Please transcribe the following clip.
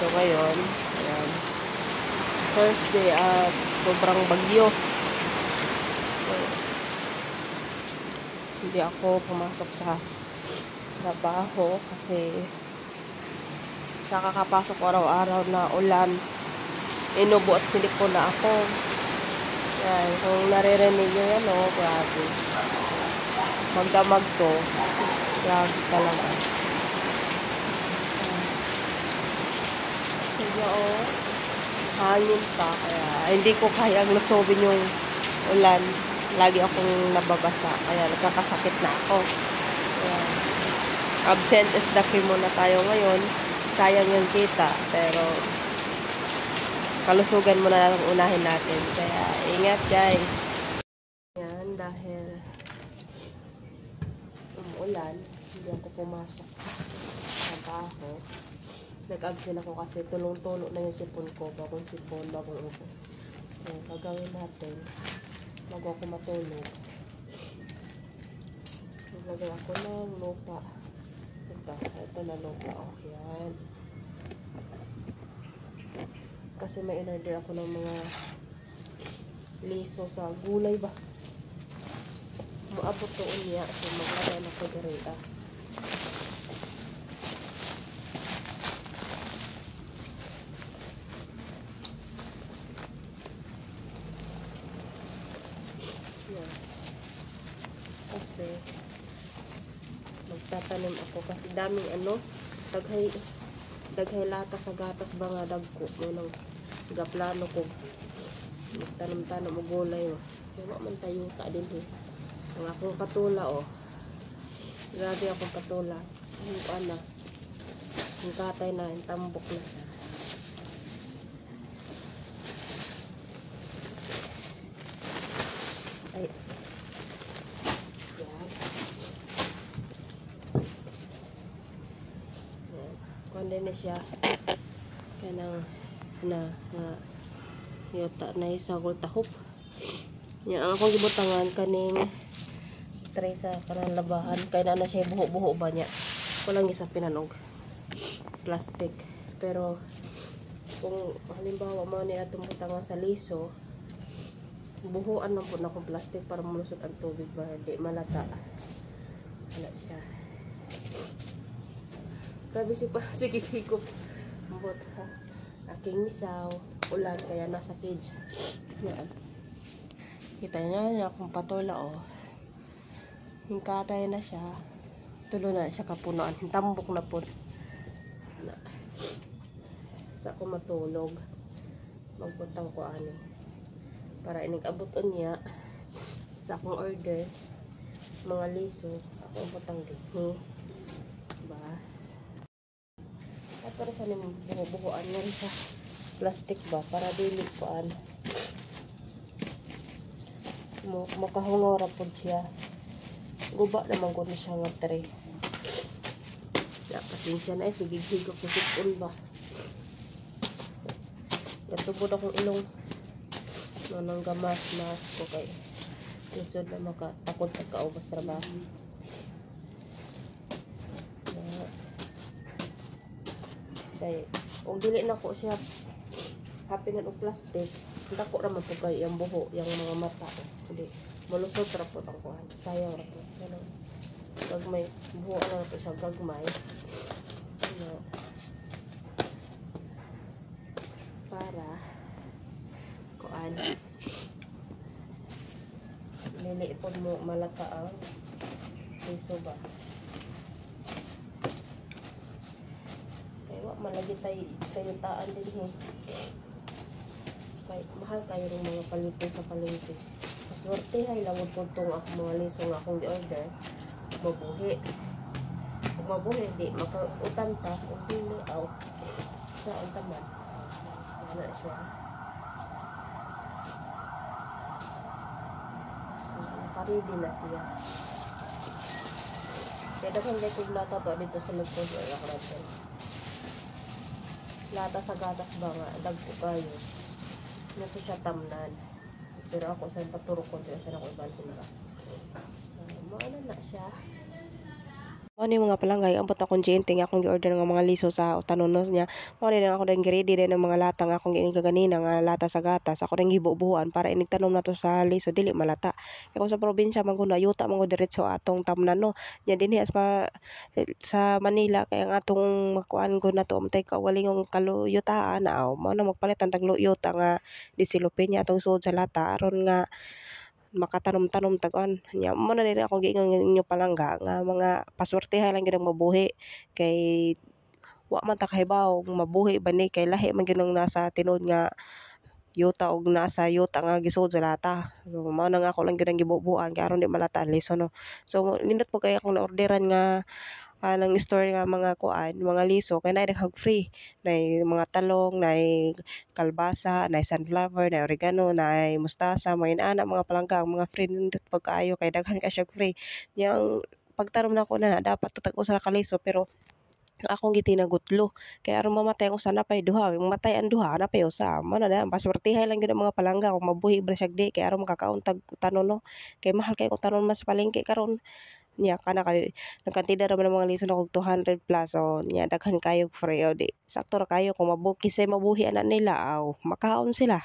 So ngayon, ayan, Thursday at sobrang bagyo. So, hindi ako pumasok sa trabaho kasi sa kakapasok araw-araw na ulan, inubo at silip ko na ako. Yan, kung naririnig nyo yan, oh, grabe. Magdamag to. Grabe talaga. Kaya, oh, hangin pa. Kaya, hindi ko kayang lusobin yung ulan. Lagi akong nababasa. Kaya, nagkakasakit na ako. Kaya, absent is the key muna tayo ngayon. Sayang yung kita. Pero, kalusugan muna lang unahin natin. Kaya, ingat guys. Yan, dahil umuulan, hindi ako pumasok sa trabaho. Nag-absent ako kasi tulong-tulo na yung sipon ko. Bagong sipon, bagong upo. So, gagawin natin bago ako matulog. Naglagay ako ng lupa. Ito na lupa. Oh, yan. Kasi may in-order ako ng mga liso sa gulay ba. Maabot doon niya. So, maglagay na ko direta. Yan. Kasi, magtatanim ako. Kasi daming daghay lata sa gatas ba nga dagko. Munang gaplano ko. Magtanong-tanong mo gulay. Wala man tayo ta din eh. Ang akong patula, oh. Grabe akong patula. Yung ana. Yung katay na, yung tambok na. Ay. Yan. Yan. Kundi na siya. Kanang yota na isagol tahop. Yan ang akong gibutangan kaning tray sa kanang labahan. Kaya na siya buho-buho ba niya. Walang isa pinanog. Plastic. Pero kung halimbawa mo nila tumutangan sa liso, buhuan lang po na akong plastic para malusot ang tubig ba. Hindi malata. Wala siya. Grabe si pa. Sige ko. Mabot ha. Aking misaw. Ulan kaya nasa cage. Yan. Kita niya kung patula, oh. Hingkatay na siya. Tulo na siya kapunuan. Tambok na po. Sa ako matulog. Magbutang ko ano. Para inag-abuton niya. Sa akong order. Mga liso. Ako butang din. Diba? At para sa nang buho-buhoan niya sa plastic ba. Para dili po ano. Makahungora po siya. Guba naman ko na siya nga tray. Pasensya na sigig-higop ko sipon ba. Natubod akong ilong. Manang gamas-mas ko kay lisod na makatakot sa kaubas trabaho. Kaya, kung dili na ko siya hapinan og plastic, dako raman po kayo yung buho, yung mga mata. Hindi, malusot rapot ang kuhan. Sayang rapot. Pag may buho na po siya gagmay. Para kuan niliipon mo malata ang liso ba. Kaya malagi tayo taan din eh. Kaya mahal kayo ng mga palito sa palengke. Maswerte hay lawod po itong mga liso nga akong di-order. Mabuhi. Kung mabuhi, di makautan ta. Kung hindi, sa antaman. Wala siya. Nakaready na siya. Kaya dapat kayo kung lata to dito sa lagpos. Lata sa gatas ba nga. Dagpo kayo. Nato siya tamnan. Pero ako sa paturo ko. Sa ako ibalik na. Maano na siya. Mao ni mga palanggay ambot akong GNT nga akong gi-order nga mga liso sa Tanonos niya. Mao ni ako dang gi-ready din ang mga lata nga akong giingka ganina nga lata sa gatas. Ako dang gibubuhan para inig tanom nato sa liso dili malata. Kaya kung sa probinsya man kuno yuta man ko diretso atong tamnan no. Nya dinhi sa Manila kaya ang atong makuan ko nato umtay kawalingong kaluyutaan aw mao na magpalitan tag luyuta nga disilupin niya atong suod sa lata aron nga makatanom-tanom tag-on nya mo na diri ako giingon nga inyo palangga nga mga paswertehan lang gyud ang mabuhi kay wa man ta kahibaw kung mabuhi ba ni kay lahi man gyud ang nasa tinuod nga yuta og nasa yuta nga gisuod sa lata. So mao na nga ako lang gyud ang gibubuan kay aron di malata ang liso no. So nindot po kay akong naorderan nga ng store nga mga kuan, mga liso kay naay daghang free. Naay mga talong, naay kalbasa, naay sunflower, naay oregano, naay mustasa, mga inana mga palangga ang mga free nindot pag kaayo kay daghan ka siya free. Nya ang pagtanom nako na dapat tutag usa ka liso pero akong gitinagutlo kay aron mamatay ang usa napay duha, yung matay ang duha napay usa. Mao na lang paswertihay lang gyud ang mga palangga kung mabuhi ba siya di kay aron makakaon tag tanon no. Kay mahal kay kung tanon mas palengke karon. Nya kana kay nagkantidad ra man ang mga liso na kog 200 plus o nya daghan kayo free o di sakto ra kayo kung kisay mabuhi ana nila aw makaon sila.